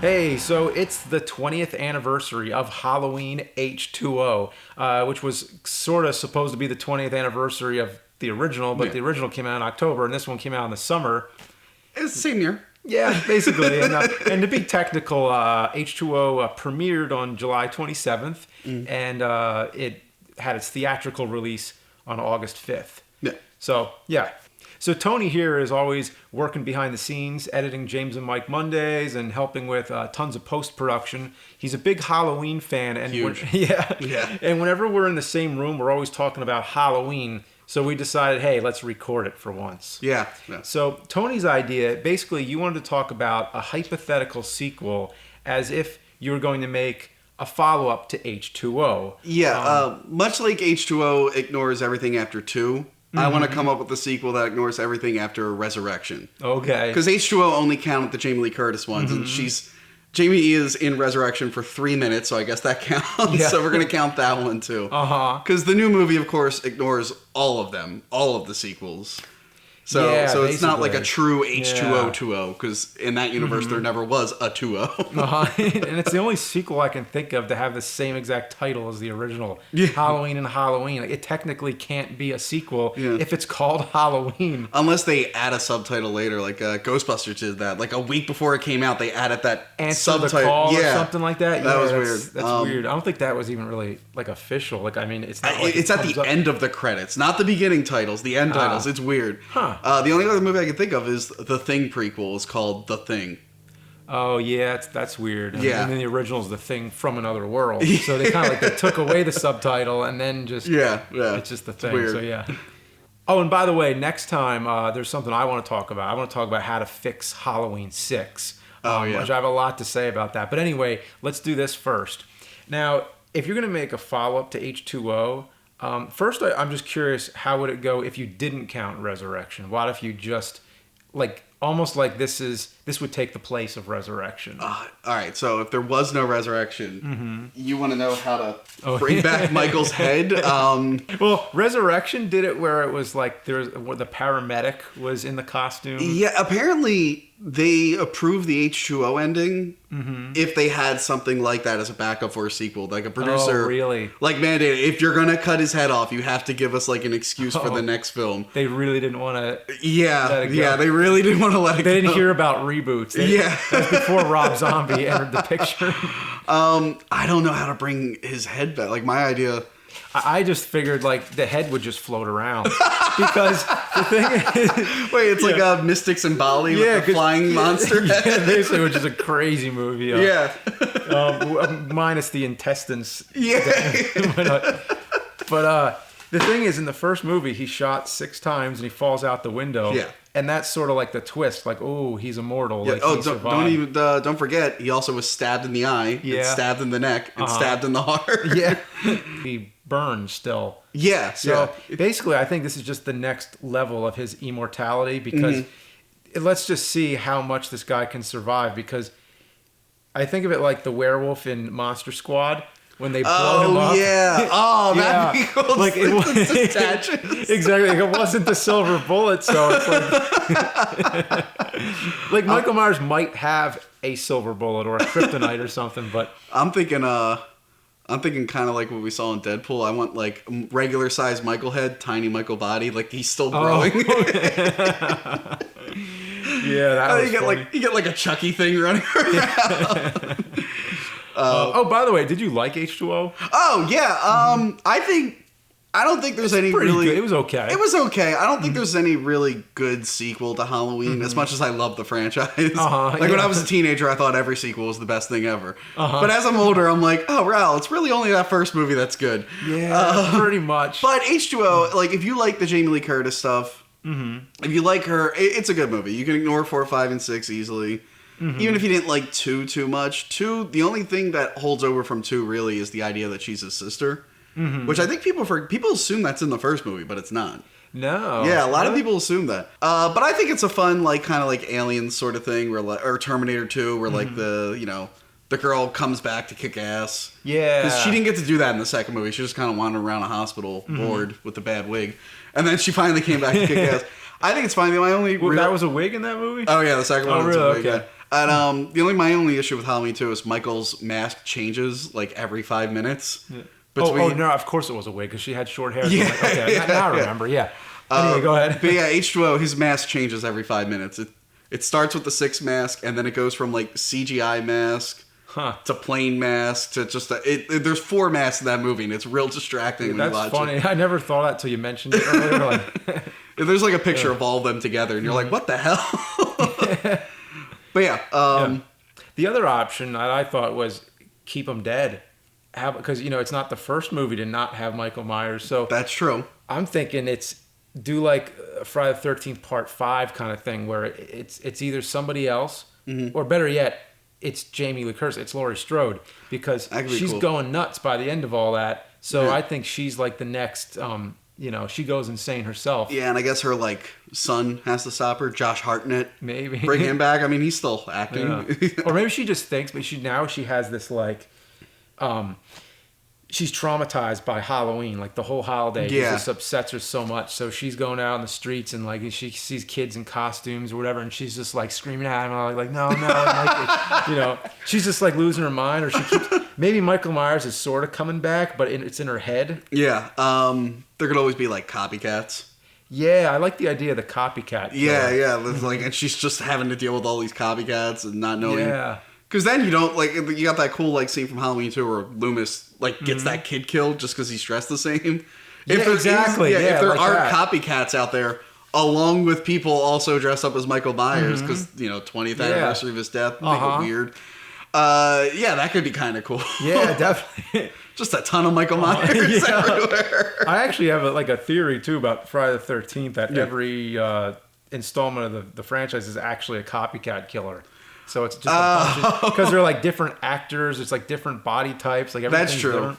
Hey, so it's the 20th anniversary of Halloween H20, which was sort of supposed to be the 20th anniversary of the original, but the original came out in October, and this one came out in the summer. It's the same year. Yeah, basically. And to be technical, H20 premiered on July 27th, and it had its theatrical release on August 5th. Yeah. So, yeah. So Tony here is always working behind the scenes, editing James and Mike Mondays and helping with tons of post-production. He's a big Halloween fan. And huge. Yeah. And whenever we're in the same room, we're always talking about Halloween. So we decided, hey, let's record it for once. Yeah. So Tony's idea, basically, you wanted to talk about a hypothetical sequel as if you were going to make a follow-up to H20. Yeah, much like H20 ignores everything after 2, I want to come up with a sequel that ignores everything after Resurrection. Okay. Because H20 only counted the Jamie Lee Curtis ones, and Jamie is in Resurrection for 3 minutes, so I guess that counts. Yeah. So we're going to count that one too. Because the new movie, of course, ignores all of them, all of the sequels. So it's not like a true H2020, because in that universe there never was a 2-0. And it's the only sequel I can think of to have the same exact title as the original, Halloween and Halloween. Like, it technically can't be a sequel if it's called Halloween. Unless they add a subtitle later, like Ghostbusters did that. Like a week before it came out, they added that Answer subtitle. the call or something like that. That was weird. That's weird. I don't think that was even really like official. Like, I mean, it's not like it's at the end of the credits, not the beginning titles, the end titles. It's weird. The only other movie I can think of is the Thing prequel. Is called The Thing. Oh yeah, that's weird. And then the original is The Thing from Another World. Yeah. So they kind of like they took away the subtitle and then just it's just The Thing. Weird. So yeah. Oh, and by the way, next time there's something I want to talk about. I want to talk about how to fix Halloween 6. Which I have a lot to say about that. But anyway, let's do this first. Now, if you're going to make a follow-up to H20, first I'm just curious, how would it go if you didn't count Resurrection? What if you just, like, almost like this would take the place of Resurrection? All right, so if there was no Resurrection, you want to know how to bring back Michael's head? Well, Resurrection did it where it was like where the paramedic was in the costume. Yeah, apparently they approved the H20 ending if they had something like that as a backup for a sequel. Like a producer, really? Like, mandated, if you're going to cut his head off, you have to give us like an excuse for the next film. They really didn't want to they really didn't want to let it go. They didn't hear about reboots. That was before Rob Zombie entered the picture. I don't know how to bring his head back. Like, my idea... I just figured, like, the head would just float around. Because the thing is... Wait, it's like Mystics in Bali with the flying monster head? Yeah, basically, which is a crazy movie. Minus the intestines. But the thing is, in the first movie, he shot 6 times and he falls out the window. Yeah. And that's sort of like the twist, like, oh, he's immortal. Yeah. Like, don't forget, he also was stabbed in the eye, and stabbed in the neck, and stabbed in the heart. He burns still. Yeah. So basically, I think this is just the next level of his immortality, because let's just see how much this guy can survive, because I think of it like the werewolf in Monster Squad. When they blow him up. That'd be cool. Like exactly. It wasn't the silver bullet, so it's like Michael Myers might have a silver bullet or a kryptonite or something, but I'm thinking kind of like what we saw in Deadpool. I want like regular size Michael head, tiny Michael body, like he's still growing. That was funny. You get like a Chucky thing running around. By the way, did you like H20? Oh yeah. I don't think there's any really good. It was okay. I don't think there's any really good sequel to Halloween, as much as I love the franchise. When I was a teenager, I thought every sequel was the best thing ever. But as I'm older, I'm like, oh, Raul, it's really only that first movie that's good. Yeah, pretty much. But H20, like, if you like the Jamie Lee Curtis stuff, if you like her, it's a good movie. You can ignore 4, 5, and 6 easily. Even if you didn't like 2 too much. 2, the only thing that holds over from 2 really is the idea that she's his sister. Which I think people assume that's in the first movie, but it's not. No. Yeah, a lot of people assume that. But I think it's a fun, like, kind of like Alien sort of thing, where, or Terminator 2, where like the girl comes back to kick ass. Yeah. Because she didn't get to do that in the second movie. She just kind of wandered around a hospital bored with the bad wig. And then she finally came back to kick ass. I think it's fine. That was a wig in that movie? Oh, yeah, the second one was a wig. Okay. And my only issue with Halloween 2 is Michael's mask changes like every 5 minutes. Yeah. No, of course it was a wig because she had short hair. Yeah, like, okay, now I remember. Yeah. Anyway, go ahead. But yeah, H2O, his mask changes every 5 minutes. It starts with the 6 mask, and then it goes from like CGI mask to plain mask to just there's 4 masks in that movie, and it's real distracting when you watch it. That's funny. I never thought that till you mentioned it earlier. There's like a picture of all of them together, and you're like, what the hell? But yeah. The other option that I thought was keep them dead. Because, it's not the first movie to not have Michael Myers. So that's true. I'm thinking do like a Friday the 13th Part 5 kind of thing where it's either somebody else or better yet, it's Jamie Lee Curtis. It's Laurie Strode because she's going nuts by the end of all that. So I think she's like the next, she goes insane herself. Yeah, and I guess her like son has to stop her, Josh Hartnett. Maybe. Bring him back. I mean, he's still acting. Yeah. Or maybe she just thinks, but she has this like, she's traumatized by Halloween, like the whole holiday. It just upsets her so much. So she's going out in the streets and like she sees kids in costumes or whatever, and she's just like screaming at him like no, like, she's just like losing her mind. Or maybe Michael Myers is sort of coming back, but it's in her head. Yeah, there could always be like copycats. Yeah, I like the idea of the copycat. Yeah. Like, and she's just having to deal with all these copycats and not knowing. Yeah. Because then you don't, like, you got that cool, like, scene from Halloween 2 where Loomis, like, gets that kid killed just because he's dressed the same. Exactly. If there like aren't copycats out there, along with people also dressed up as Michael Myers, because, 20th anniversary of his death, make it weird. That could be kind of cool. Yeah, definitely. Just a ton of Michael Myers everywhere. I actually have a theory, too, about Friday the 13th, that every installment of the franchise is actually a copycat killer. So it's just because they're like different actors. It's like different body types. Like everything's that's true. Different.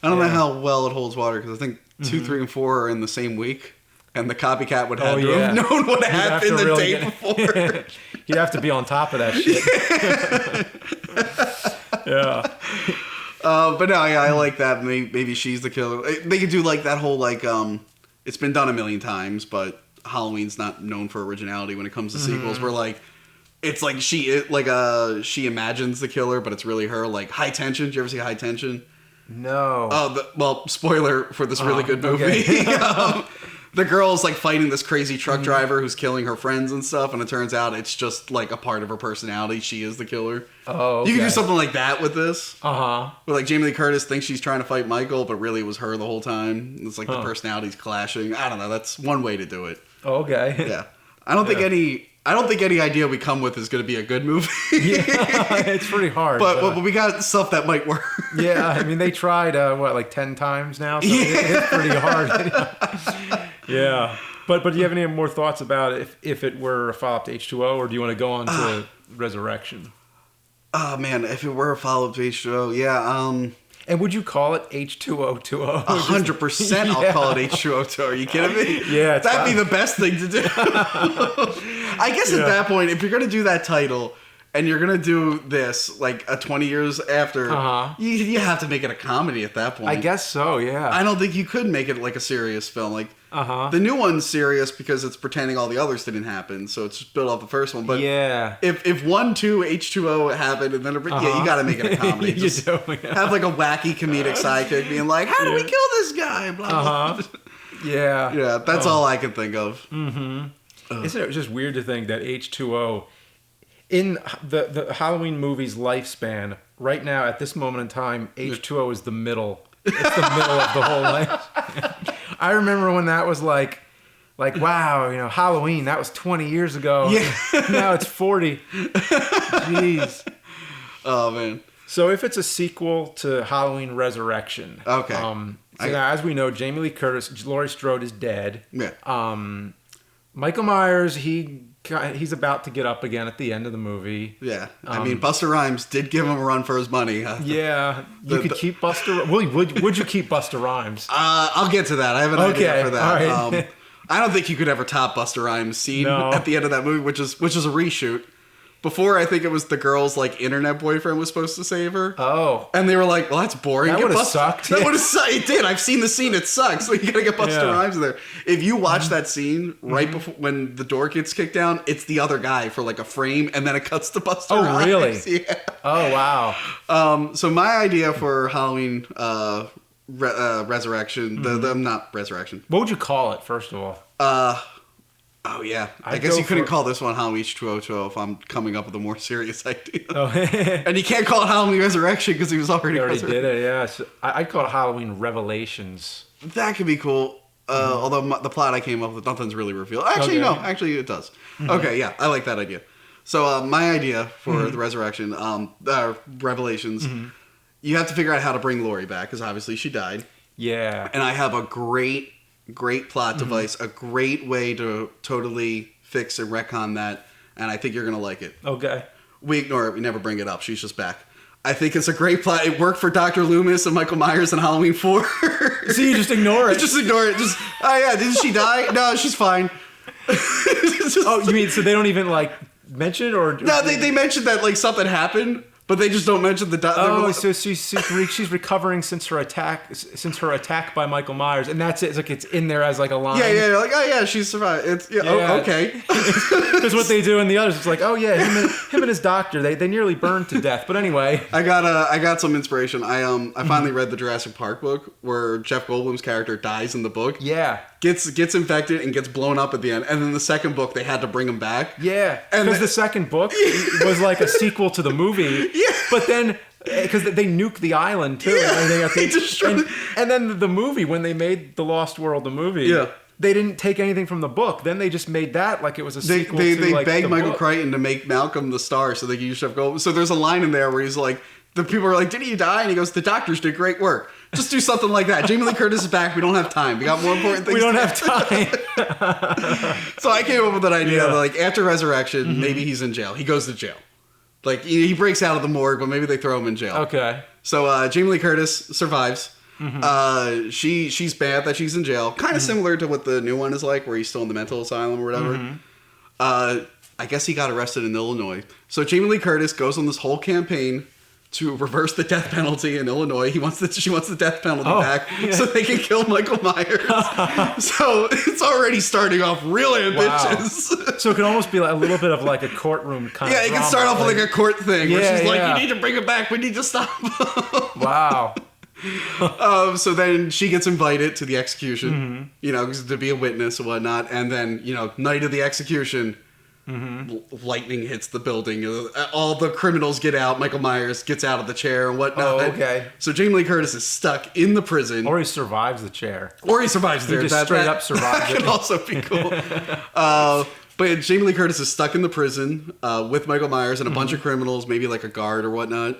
I don't know how well it holds water because I think 2, 3, and 4 are in the same week, and the copycat would have to have known what happened the day before. He'd have to be on top of that shit. Yeah. But no, I like that. Maybe she's the killer. They could do like that whole like it's been done a million times, but Halloween's not known for originality when it comes to sequels. Where like. It's like she imagines the killer, but it's really her. Like High Tension. Did you ever see High Tension? No. Well, spoiler for this really good movie. Okay. The girl's like fighting this crazy truck driver who's killing her friends and stuff, and it turns out it's just like a part of her personality. She is the killer. Oh, okay. You can do something like that with this. Where like Jamie Lee Curtis thinks she's trying to fight Michael, but really it was her the whole time. It's like the personalities clashing. I don't know. That's one way to do it. Okay. Yeah. I don't think any idea we come with is going to be a good movie. It's pretty hard. But we got stuff that might work. Yeah, I mean, they tried, 10 times now? So it's pretty hard. Yeah. But do you have any more thoughts about if it were a follow-up to H2O, or do you want to go on to Resurrection? Oh, man, if it were a follow-up to H2O, yeah. And would you call it H2020? 100% I'll call it H2O2. Are you kidding me? Yeah. That'd be the best thing to do. I guess at that point, if you're going to do that title and you're going to do this like 20 years after, you have to make it a comedy at that point. I guess so, yeah. I don't think you could make it like a serious film. Like the new one's serious because it's pretending all the others didn't happen. So it's just built off the first one. But if 1, 2, H2O happened and then you got to make it a comedy. Just have like a wacky comedic sidekick being like, how do we kill this guy? Blah, blah. Yeah. Yeah, that's all I can think of. Isn't it just weird to think that H2O, in the Halloween movie's lifespan, right now at this moment in time, H2O is the middle. It's the middle of the whole life. I remember when that was like wow, Halloween, that was 20 years ago. Yeah. Now it's 40. Jeez. Oh, man. So if it's a sequel to Halloween Resurrection. Okay. Now, as we know, Jamie Lee Curtis, Laurie Strode is dead. Yeah. Michael Myers, he's about to get up again at the end of the movie. Yeah. I mean, Busta Rhymes did give him a run for his money. Yeah. You could keep Busta... Would you keep Busta Rhymes? I'll get to that. I have an idea for that. All right. I don't think you could ever top Busta Rhymes' scene at the end of that movie, which is a reshoot. Before, I think it was the girl's like internet boyfriend was supposed to save her. Oh. And they were like, well, that's boring. That would have sucked. That would have sucked. It did. I've seen the scene. It sucks. So you gotta get Busta Rhymes in there. If you watch that scene right before when the door gets kicked down, it's the other guy for like a frame, and then it cuts to Busta Rhymes. Oh, really? Yeah. Oh, wow. So my idea for Halloween Resurrection, not Resurrection. What would you call it, first of all? Oh, yeah. I guess you couldn't call this one Halloween H2020 if I'm coming up with a more serious idea. Oh. And you can't call it Halloween Resurrection because he was already did it, yeah. So I'd call it Halloween Revelations. That could be cool. Although the plot I came up with, nothing's really revealed. Actually, no. Actually, it does. Okay, yeah. I like that idea. So my idea for the Resurrection, Revelations, you have to figure out how to bring Laurie back because obviously she died. Yeah. And I have a great plot device, a great way to totally fix and retcon that, and I think you're going to like it. Okay. We ignore it. We never bring it up. She's just back. I think it's a great plot. It worked for Dr. Loomis and Michael Myers in Halloween 4. So you just ignore it? Just ignore it. Just, oh yeah, didn't she die? No, she's fine. Oh, you mean, so they don't even, like, mention it, or? No, they mentioned that, like, something happened. But they just don't mention the. Oh, so she's recovering since her attack by Michael Myers, and that's it. It's like it's in there as like a line. Yeah, like oh yeah, she's survived. It's oh, okay. That's what they do in the others. It's like oh yeah, him and his doctor they nearly burned to death. But anyway, I got some inspiration. I finally read the Jurassic Park book where Jeff Goldblum's character dies in the book. Yeah. Gets infected and gets blown up at the end, and then the second book they had to bring him back. Yeah, because the second book was like a sequel to the movie. Yeah. But then, because they nuked the island too, yeah, and then the movie when they made The Lost World, the movie, yeah, they didn't take anything from the book. Then they just made that like it was a sequel. They like, begged Michael book. Crichton to make Malcolm the star so they could use Jeff Goldblum. So there's a line in there where he's like, the people are like, "Did he die?" And he goes, "The doctors did great work. Just do something like that." Jamie Lee Curtis is back. We don't have time. We got more important things. We don't have time. So I came up with an idea that, like, after Resurrection, maybe he's in jail. He goes to jail. Like, he breaks out of the morgue, but maybe they throw him in jail. Okay. So Jamie Lee Curtis survives. She's bad that she's in jail. Kind of similar to what the new one is like, where he's still in the mental asylum or whatever. I guess he got arrested in Illinois. So Jamie Lee Curtis goes on this whole campaign to reverse the death penalty in Illinois. She wants the death penalty back so they can kill Michael Myers. So it's already starting off real ambitious. Wow. So it can almost be like a little bit of like a courtroom kind of it can start off with like a court thing where she's like, "You need to bring him back. We need to stop him." Wow. So then she gets invited to the execution, to be a witness and whatnot. And then, night of the execution, lightning hits the building. All the criminals get out. Michael Myers gets out of the chair and whatnot. Oh, okay. So Jamie Lee Curtis is stuck in the prison. Or he survives the chair. Or he survives there. He just straight up survives it. That could also be cool. But Jamie Lee Curtis is stuck in the prison with Michael Myers and a bunch of criminals, maybe like a guard or whatnot.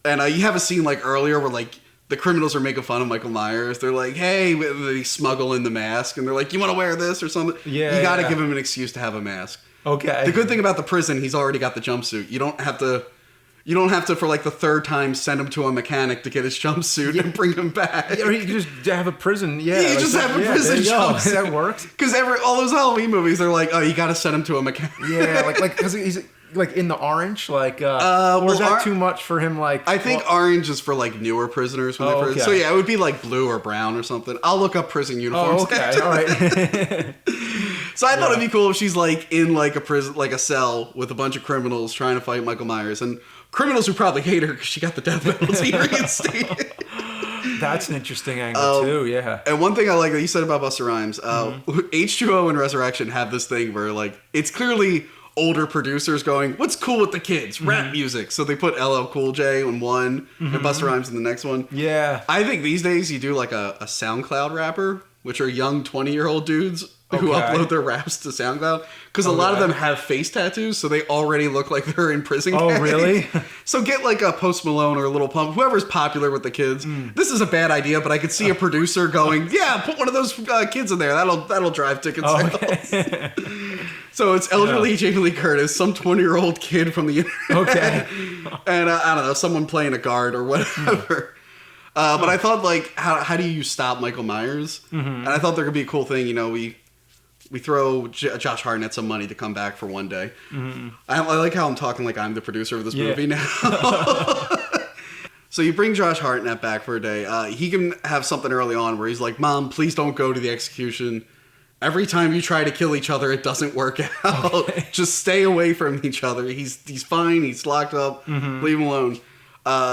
And you have a scene like earlier where like the criminals are making fun of Michael Myers. They're like, "Hey," they smuggle in the mask, and they're like, "You want to wear this or something?" Yeah, you got to give him an excuse to have a mask. Okay. The good thing about the prison, he's already got the jumpsuit. You don't have to for like the third time send him to a mechanic to get his jumpsuit and bring him back. Or you can just have a prison. Yeah, you just have a prison jumpsuit. That works. Because all those Halloween movies, they're like, "Oh, you got to send him to a mechanic." Yeah, like because he's like in the orange, like or is that too much for him? Like I think orange is for like newer prisoners when they're so yeah, it would be like blue or brown or something. I'll look up prison uniforms. Oh, okay, all right. So I thought it'd be cool if she's like in like a prison, like a cell with a bunch of criminals trying to fight Michael Myers, and criminals who probably hate her because she got the death penalty reinstated. That's an interesting angle too, yeah. And one thing I like that you said about Busta Rhymes, H20 and Resurrection have this thing where like it's clearly older producers going, "What's cool with the kids? Rap music." So they put LL Cool J in one and Busta Rhymes in the next one. Yeah. I think these days you do like a SoundCloud rapper, which are young 20-year-old dudes who upload their raps to SoundCloud. Because a lot of them have face tattoos, so they already look like they're in prison. Oh, really? So get like a Post Malone or a Lil Pump, whoever's popular with the kids. This is a bad idea, but I could see a producer going, "Yeah, put one of those kids in there. That'll drive ticket sales." Okay. So it's elderly Jamie Lee Curtis, some 20-year-old kid from the internet. Okay. And I don't know, someone playing a guard or whatever. But I thought, like, how do you stop Michael Myers? And I thought there could be a cool thing, we throw Josh Hartnett some money to come back for one day. Mm-hmm. I like how I'm talking like I'm the producer of this movie now. So you bring Josh Hartnett back for a day. He can have something early on where he's like, Mom, please don't go to the execution. Every time you try to kill each other, it doesn't work out. Okay. Just stay away from each other. He's fine. He's locked up. Mm-hmm. Leave him alone.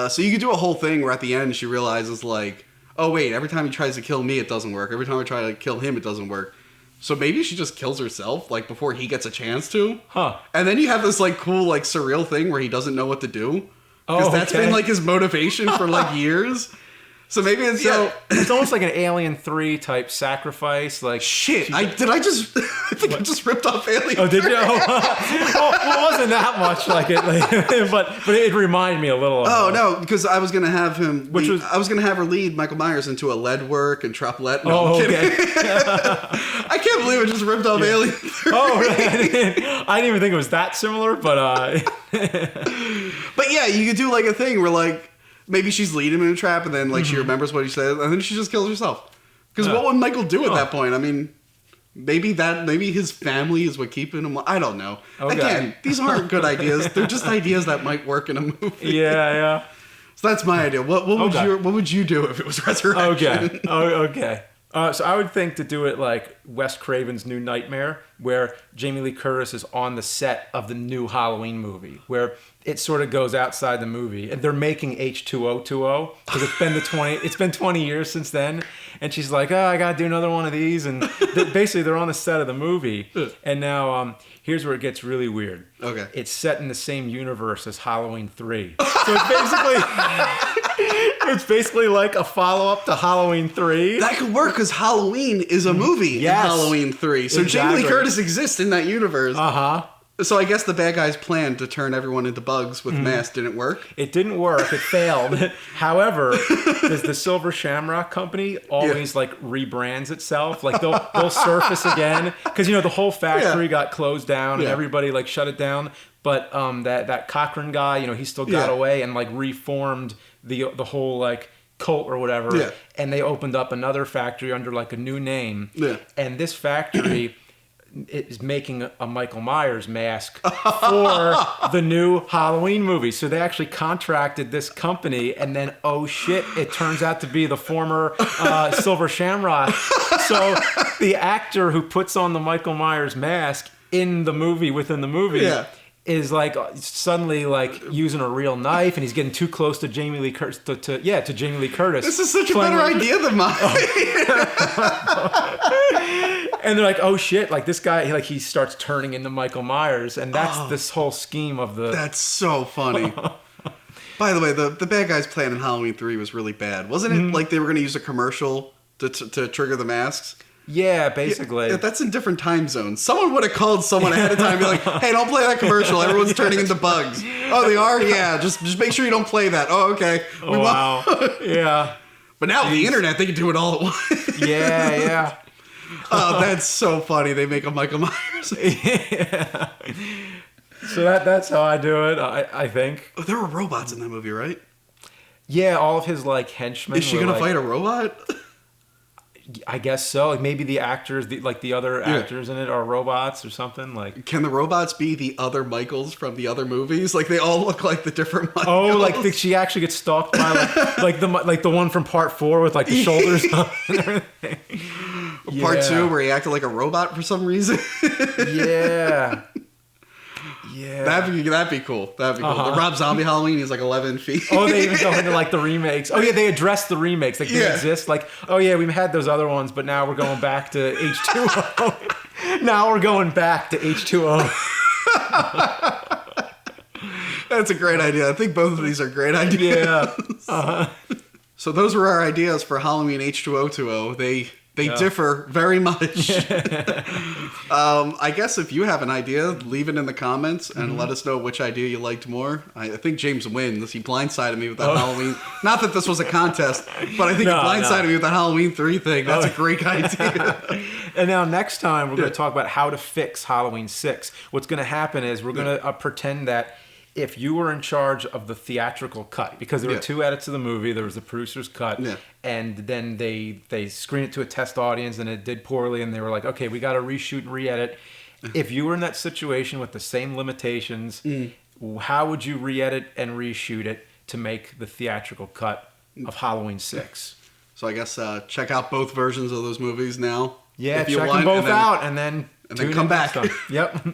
So you could do a whole thing where at the end she realizes like, oh wait, every time he tries to kill me, it doesn't work. Every time I try to kill him, it doesn't work. So maybe she just kills herself like before he gets a chance to. Huh. And then you have this like cool like surreal thing where he doesn't know what to do. Because that's been like his motivation for like years. So maybe it's it's almost like an Alien 3 type sacrifice. Like shit, I think I just ripped off Alien. Oh, did you? Well, it wasn't that much like it, but it reminded me a little. Oh no, because I was gonna have him. I was gonna have her lead Michael Myers into a lead work and Troplet. No, I'm kidding. I can't believe I just ripped off Alien 3. Oh, really? I didn't even think it was that similar, but. But yeah, you could do like a thing where like. Maybe she's leading him in a trap, and then like she remembers what he said, and then she just kills herself. Because what would Michael do at that point? I mean, maybe his family is what keeping him. I don't know. Okay. Again, these aren't good ideas. They're just ideas that might work in a movie. Yeah. So that's my idea. What would you do if it was Resurrection? Okay. So I would think to do it like Wes Craven's New Nightmare, where Jamie Lee Curtis is on the set of the new Halloween movie, where it sort of goes outside the movie, and they're making H2020 because it's been 20 years since then, and she's like, I gotta do another one of these, and basically they're on the set of the movie, and now here's where it gets really weird. Okay, it's set in the same universe as Halloween 3, so it's basically like a follow-up to Halloween 3. That could work because Halloween is a movie in Halloween 3. So exactly. Jamie Lee Curtis exists in that universe. Uh-huh. So I guess the bad guy's plan to turn everyone into bugs with masks didn't work? It didn't work. It failed. However, the Silver Shamrock Company always like rebrands itself. Like they'll surface again. Because, the whole factory got closed down and everybody like shut it down. But that Cochran guy, he still got away and like reformed the whole like cult or whatever. Yeah. And they opened up another factory under like a new name. Yeah. And this factory is making a Michael Myers mask for the new Halloween movie. So they actually contracted this company, and then, oh shit, it turns out to be the former Silver Shamrock. So the actor who puts on the Michael Myers mask in the movie, within the movie, is like suddenly like using a real knife, and he's getting too close to Jamie Lee Curtis. To Jamie Lee Curtis. This is such a better idea than mine. And they're like, oh shit! Like this guy, like he starts turning into Michael Myers, and that's this whole scheme of the. That's so funny. By the way, the bad guy's plan in Halloween 3 was really bad, wasn't it? Like they were going to use a commercial to trigger the masks. Yeah, basically. Yeah, that's in different time zones. Someone would have called someone ahead of time and be like, hey, don't play that commercial. Everyone's turning into bugs. Oh, they are? Yeah, just make sure you don't play that. Oh, okay. Oh, wow. Yeah. But now with the internet, they can do it all at once. Yeah. Oh, that's so funny. They make a Michael Myers. Yeah. So that's how I do it, I think. Oh, there were robots in that movie, right? Yeah, all of his like henchmen. Is she going to fight a robot? I guess so. Like maybe the actors, the other actors in it are robots or something. Like, can the robots be the other Michaels from the other movies? Like they all look like the different Michaels. Oh, like she actually gets stalked by like the one from Part 4 with like the shoulders up and everything. Part 2 where he acted like a robot for some reason. Yeah. That'd be cool. That'd be cool. The Rob Zombie Halloween, he's like 11 feet. Oh, they even go into like the remakes. Oh yeah, they address the remakes. Like they exist. Like, oh yeah, we've had those other ones, but now we're going back to H2O. Now we're going back to H2O. That's a great idea. I think both of these are great ideas. Yeah. So those were our ideas for Halloween H2020. They differ very much. I guess if you have an idea, leave it in the comments and let us know which idea you liked more. I think James wins. He blindsided me with that Halloween. Not that this was a contest, but I think he blindsided me with the Halloween 3 thing. That's a great idea. And now next time we're going to talk about how to fix Halloween 6. What's going to happen is we're going to pretend that if you were in charge of the theatrical cut, because there were 2 edits of the movie, there was the producer's cut, and then they screened it to a test audience, and it did poorly, and they were like, okay, we got to reshoot and re-edit. If you were in that situation with the same limitations, how would you re-edit and reshoot it to make the theatrical cut of Halloween 6? So I guess check out both versions of those movies now. Yeah, check them both out, and then come back. Yep.